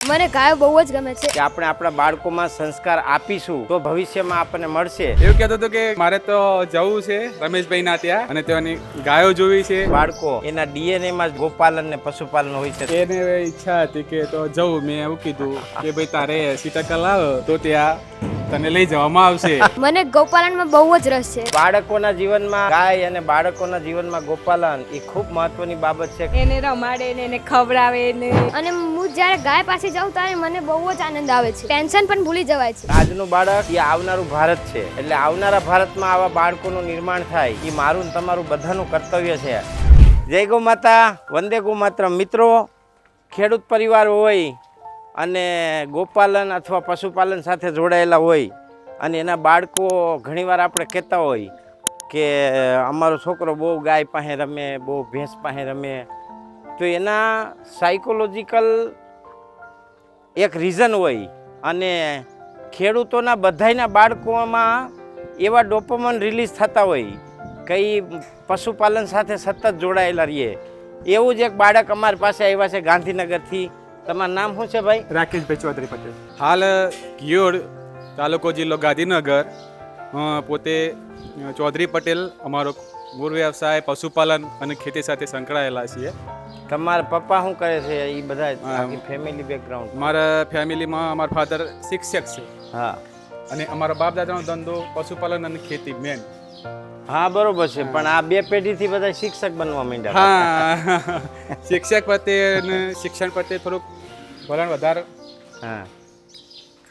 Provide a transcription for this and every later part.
મને ગાયો બહુ જ ગમે છે કે આપણે આપણા બાળકોમાં સંસ્કાર આપીશું તો ભવિષ્યમાં આપણને મળશે. એવું કહેતો હતો કે મારે તો જવું છે રમેશભાઈ ના ત્યાં અને ત્યાંની ગાયો જોવી છે. બાળકો એના ડીએનએ માં જ ગોપાલન ને પશુપાલન હોય છે. એને ઈચ્છા હતી કે તો જવું. મેં એવું કીધું કે ભાઈ તારે 80% લાવ તો ત્યાં તને લઈ જવામાં આવશે. મને ગૌપાલનમાં બહુ જ રસ છે. બાળકોના જીવનમાં ગાય અને બાળકોના જીવનમાં ગોપાલન એ ખૂબ મહત્વની બાબત છે. એને રમાડે ને એને ખવડાવે ને અને હું જ્યારે ગાય પાસે જાઉં ત્યારે મને બહુ જ આનંદ આવે છે. ટેન્શન પણ ભૂલી જવાય છે. આજનું બાળક એ આવનારું ભારત છે, એટલે આવનારા ભારતમાં આવા બાળકોનું નિર્માણ થાય એ મારું ને તમારું બધાનું કર્તવ્ય છે. જય ગૌ માતા, વંદે ગૌ માતરમ. મિત્રો, ખેડૂત પરિવાર હોય અને ગોપાલન અથવા પશુપાલન સાથે જોડાયેલા હોય અને એના બાળકો ઘણીવાર આપણે કહેતા હોય કે અમારો છોકરો બહુ ગાય પાસે રમે, બહુ ભેંસ પાસે રમે, તો એના સાયકોલોજીકલ એક રીઝન હોય. અને ખેડૂતોના બધાયના બાળકોમાં એવા ડોપામાઇન રિલીઝ થતા હોય કઈ પશુપાલન સાથે સતત જોડાયેલા રહીએ. એવું જ એક બાળક અમારી પાસે આવ્યા છે ગાંધીનગરથી. તમારું નામ શું છે ભાઈ? રાકેશભાઈ ચૌધરી પટેલ. હાલ ઘિયોડ તાલુકો જિલ્લો ગાંધીનગર. પોતે ચૌધરી પટેલ. અમારો મૂળ વ્યવસાય પશુપાલન અને ખેતી સાથે સંકળાયેલા છીએ. તમારા પપ્પા શું કરે છે? એ બધા ફેમિલી બેકગ્રાઉન્ડ? મારા ફેમિલીમાં અમારા ફાધર શિક્ષક છે. હા. અને અમારા બાપ દાદાનો ધંધો પશુપાલન અને ખેતી મેન. હા, બરોબર છે. પણ આ બે પેઢીથી બધા શિક્ષક બનવા માંડ્યા. હા, શિક્ષક પ્રત્યે અને શિક્ષણ પ્રત્યે થોડુંક વલણ વધારે હા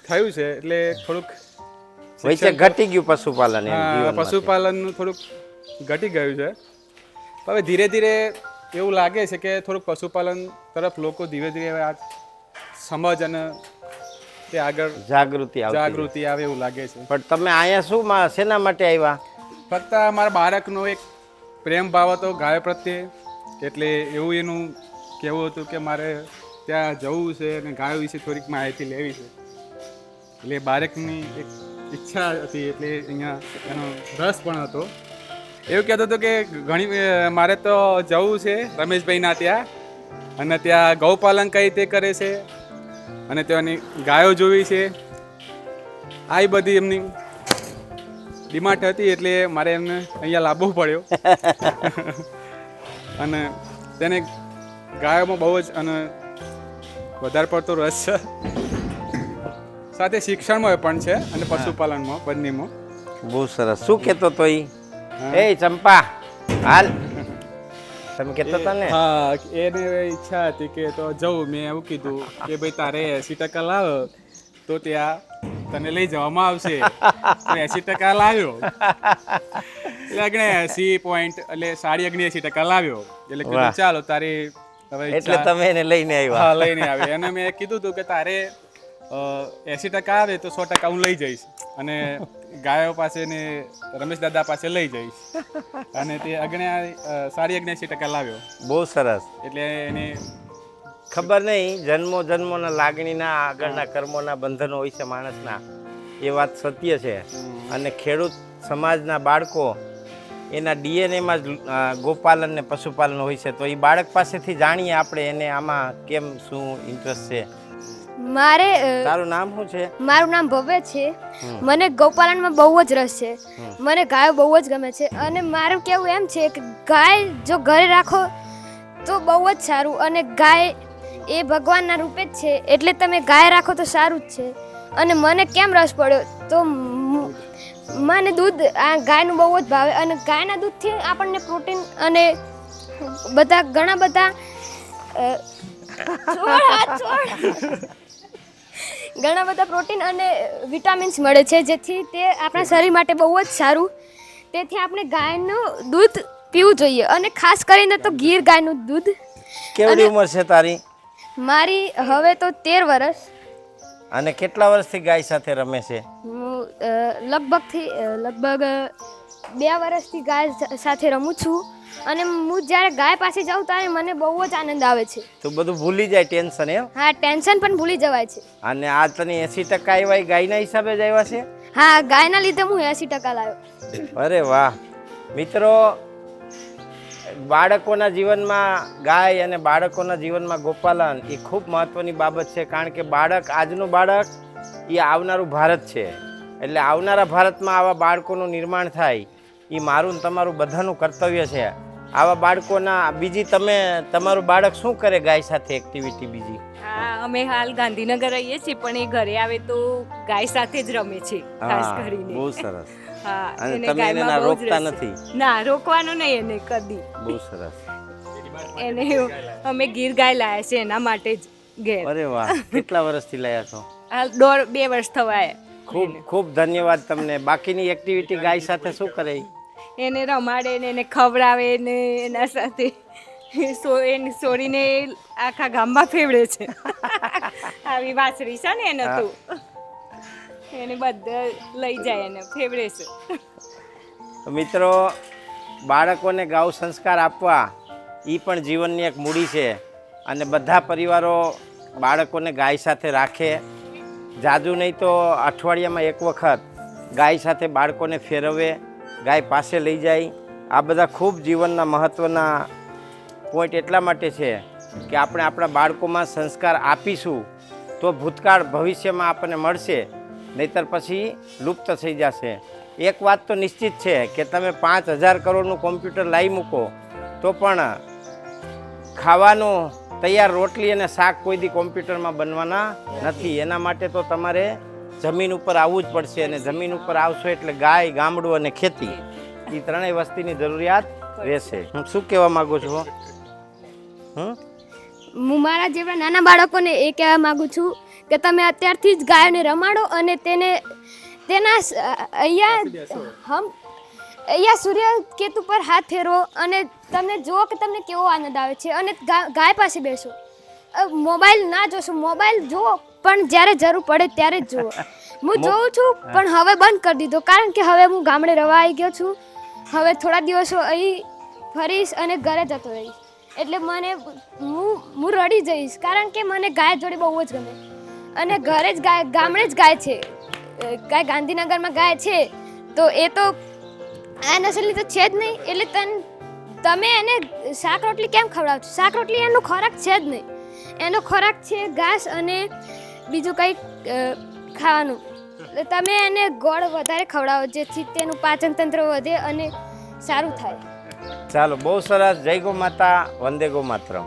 થયું છે, એટલે થોડુંક વચ્ચે ઘટી ગયું પશુપાલન. એમ જીવનમાં પશુપાલનનું થોડુંક ઘટી ગયું છે. હવે ધીરે ધીરે એવું લાગે છે કે થોડુંક પશુપાલન તરફ લોકો ધીરે ધીરે હવે આ સમજ અને તે આગળ જાગૃતિ આવે એવું લાગે છે. પણ તમે અહીંયા શું શેના માટે આવ્યા? ફક્ત મારા બાળકનો એક પ્રેમ ભાવ હતો ગાયો પ્રત્યે, એટલે એવું એનું કહેવું હતું કે મારે ત્યાં જવું છે અને ગાયો વિશે થોડીક માહિતી લેવી છે. એટલે બાળકની એક ઈચ્છા હતી, એટલે અહીંયા એનો રસ પણ હતો. એવું કહેતો હતો કે મારે તો જવું છે રમેશભાઈના ત્યાં અને ત્યાં ગૌપાલન કઈ રીતે કરે છે અને ત્યાંની ગાયો જોવી છે. આ બધી એમની ડિમાન્ડ હતી, એટલે મારે એમને અહીંયા લાવવું પડ્યો. અને તેને ગાયોમાં બહુ જ અને વધારે પડતો રસ છે. સાથે શિક્ષણમાં પણ છે અને પશુપાલનમાં બંનેમાં. બહુ સરસ. શું કહેતો તો એ ચંપા હાલ તમે કહેતો હતા ને? હા, એને ઈચ્છા હતી કે તો જવું. મેં એવું કીધું કે ભાઈ તારે 80% લાવ તો ત્યાં તને લઈ જવામાં આવશે. 80% લાવ્યો એટલે 80 એટલે 79% લાવ્યો. એટલે કીધું ચાલો તારી હવે એટલે તમે એને લઈને આવ્યા? હા, લઈને આવ્યા. અને મેં કીધું હતું કે તારે 80% આવે તો 100% હું લઈ જઈશ અને ગાયો પાસે ને રમેશ દાદા પાસે લઈ જઈશ. અને તે 79% લાવ્યો. બહુ સરસ. એટલે એને ખબર નહીં, જન્મોના લાગણીના આગળના કર્મોના બંધનો હોય છે માણસના, એ વાત સત્ય છે. અને ખેડૂત સમાજના બાળકો એના ડીએનએમાં જ ગોપાલન ને પશુપાલન હોય છે. તો એ બાળક પાસેથી જાણીએ આપણે એને આમાં કેમ શું ઇન્ટરેસ્ટ છે. તારું નામ શું છે? મારું નામ ભવ્ય છે. મને ગૌપાલનમાં બહુ જ રસ છે. મને ગાયો બહુ જ ગમે છે. અને મારું કહેવું એમ છે કે ગાય જો ઘરે રાખો તો બહુ જ સારું. અને ગાય એ ભગવાનના રૂપે જ છે, એટલે તમે ગાય રાખો તો સારું જ છે. અને મને કેમ રસ પડ્યો તો મને દૂધ આ ગાયનું બહુ જ ભાવે. અને ગાયના દૂધથી આપણને પ્રોટીન અને બધા ઘણા બધા ઘણા બધા પ્રોટીન અને વિટામિન્સ મળે છે, જેથી તે આપણા શરીર માટે બહુ જ સારું. તેથી આપણે ગાયનું દૂધ પીવું જોઈએ, અને ખાસ કરીને તો ગીર ગાયનું દૂધ. કેવડી ઉંમર છે તારી? મારી હવે તો 13 વર્ષ. અને કેટલા વર્ષથી ગાય સાથે રમે છે? હું લગભગ 2 વર્ષથી ગાય સાથે રમું છું. અને હું જ્યારે ગાય પાસે જાઉં ત્યારે મને બહુ જ આનંદ આવે છે. તો બધું ભૂલી જાય, ટેન્શન? એમ? હા, ટેન્શન પણ ભૂલી જવાય છે. અને આ તને 80% આવ્યા ગાયના હિસાબે જ આવ્યા છે? હા, ગાયના લીધે હું 80% લાવ્યો. અરે વાહ! મિત્રો, બાળકોના જીવનમાં ગાય અને બાળકોના જીવનમાં ગોપાલન એ ખૂબ મહત્ત્વની બાબત છે, કારણ કે બાળક, આજનું બાળક એ આવનારું ભારત છે. એટલે આવનારા ભારતમાં આવા બાળકોનું નિર્માણ થાય એ મારું ને તમારું બધાનું કર્તવ્ય છે. આવા બાળકોના બીજી તમારું બાળક શું કરે ગાય સાથે એક્ટિવિટી બીજી? હા, અમે હાલ ગાંધીનગર રહીએ છીએ પણ એ ઘરે આવે તો ગાય સાથે જ રમે છે ખાસ હા, કરીને. બહુ સરસ. હા, અને એને તમે એને ગાયમાં બહુ જ રોકતા રસ છે. નથી? ના, રોકવાનું નહીં એને કદી. બહુ સરસ. એને અમે ગીર ગાય લાયા છે એના માટે જ ઘેર. અરે વાહ, કેટલા વર્ષથી લાયા છો? હાલ 2 વર્ષ થવા ખૂબ ખૂબ ધન્યવાદ તમને. બાકીની એક્ટિવિટી ગાય સાથે શું કરે ઈ? એને રમાડે ને એને ખવડાવે ને એના સાથે એની છોડીને આખા ગામમાં ફેવડે છે. આવી વાછરી છે ને એને તો એને બધા લઈ જાય એને ફેવડે છે. મિત્રો, બાળકોને ગાઉ સંસ્કાર આપવા એ પણ જીવનની એક મૂડી છે. અને બધા પરિવારો બાળકોને ગાય સાથે રાખે. જાજુ નહીં તો અઠવાડિયામાં એક વખત ગાય સાથે બાળકોને ફેરવે, ગાય પાસે લઈ જાય. આ બધા ખૂબ જીવનના મહત્ત્વના પોઈન્ટ એટલા માટે છે કે આપણે આપણા બાળકોમાં સંસ્કાર આપીશું તો ભૂતકાળ ભવિષ્યમાં આપણને મળશે, નહીંતર પછી લુપ્ત થઈ જશે. એક વાત તો નિશ્ચિત છે કે તમે 5,000 કરોડનું કોમ્પ્યુટર લાવી મૂકો તો પણ ખાવાનું તૈયાર રોટલી અને શાક કોઈ દી કોમ્પ્યુટરમાં બનવાના નથી. એના માટે તો તમારે જમીન ઉપર આવવું જ પડશે, અને જમીન ઉપર આવશો એટલે ગાય, ગામડું અને ખેતી એ ત્રણેય વસ્તીની જરૂરિયાત રહેશે. હું શું કહેવા માગું છું? હું મારા જેવા નાના બાળકોને એ કહેવા માગું છું કે તમે અત્યારથી જ ગાયોને રમાડો અને તેના અહીંયા સૂર્ય કેતુ પર હાથ ફેરવો અને તમને જુઓ કે તમને કેવો આનંદ આવે છે. અને ગાય પાસે બેસો, મોબાઈલ ના જોશો, મોબાઈલ જુઓ પણ જ્યારે જરૂર પડે ત્યારે જ જુઓ. હું જોઉં છું પણ હવે બંધ કરી દીધો, કારણ કે હવે હું ગામડે રહેવા આવી ગયો છું. હવે થોડા દિવસો અહીં ફરીશ અને ઘરે જતો રહીશ. એટલે હું રડી જઈશ, કારણ કે મને ગાય જોડે બહુ જ ગમે. અને ઘરે જ ગાય, ગામડે જ ગાય છે. ગાય ગાંધીનગરમાં ગાય છે તો એ તો આ નસલની તો છે જ નહીં. એટલે તમે એને શાક રોટલી કેમ ખવડાવો છો? શાક રોટલી એનો ખોરાક છે જ નહીં. એનો ખોરાક છે ઘાસ અને બીજું કંઈક ખાવાનું. તમે એને ગોળ વધારે ખવડાવો જેથી તેનું પાચન તંત્ર વધે અને સારું થાય. ચાલો, બહુ સરસ. જય ગો માતા, વંદે ગો માતરમ.